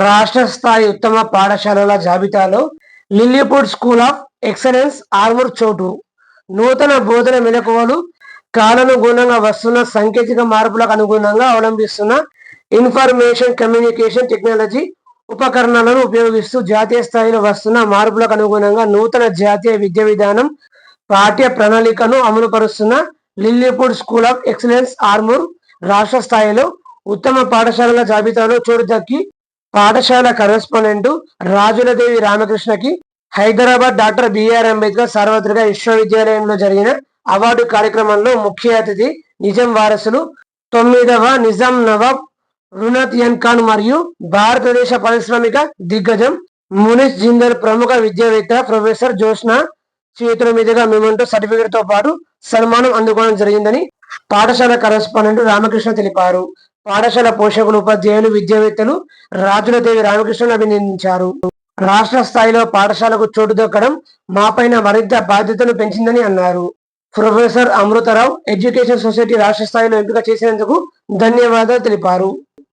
రాష్ట్ర స్థాయి ఉత్తమ పాఠశాలల జాబితాలో Lilliput school of excellence Armoor చోటు. నూతన బోధన మెలకువలు, కాలానుగుణంగా వస్తున్న సాంకేతిక మార్పులకు అనుగుణంగా అవలంబిస్తున్న ఇన్ఫర్మేషన్ కమ్యూనికేషన్ టెక్నాలజీ ఉపకరణాలను ఉపయోగిస్తూ జాతీయ స్థాయిలో వస్తున్న మార్పులకు అనుగుణంగా నూతన జాతీయ విద్యా విధానం పాఠ్య ప్రణాళికను అమలుపరుస్తున్న Lilliput school of excellence Armoor రాష్ట్ర స్థాయిలో ఉత్తమ పాఠశాలల జాబితాలో చోటు దక్కి పాఠశాల కరెస్పాండెంట్ రాజులదేవి రామకృష్ణకి హైదరాబాద్ డాక్టర్ బిఆర్ అంబేద్కర్ సార్వత్రిక విశ్వవిద్యాలయంలో జరిగిన అవార్డు కార్యక్రమంలో ముఖ్య అతిథి నిజాం వారసులు 9వ నిజాం నవాబ్ రునత్ ఖాన్ మరియు భారతదేశ పారిశ్రామిక దిగ్గజం మునిష్ జిందల్ ప్రముఖ విద్యావేత్త ప్రొఫెసర్ జోష్నా చేతుల మీదుగా మెమంటో సర్టిఫికెట్ తో పాటు సన్మానం అందుకోవడం జరిగిందని పాఠశాల కరెస్పాండెంట్ రామకృష్ణ తెలిపారు. పాఠశాల పోషకులు, ఉపాధ్యాయులు, విద్యావేత్తలు రాజులదేవి రామకృష్ణను అభినందించారు. రాష్ట్ర స్థాయిలో పాఠశాలకు చోటు దక్కడం మాపైన మరింత బాధ్యతను పెంచిందని అన్నారు. ప్రొఫెసర్ అమృతరావు ఎడ్యుకేషన్ సొసైటీ రాష్ట్ర స్థాయిలో ఎంపిక చేసినందుకు ధన్యవాదాలు తెలిపారు.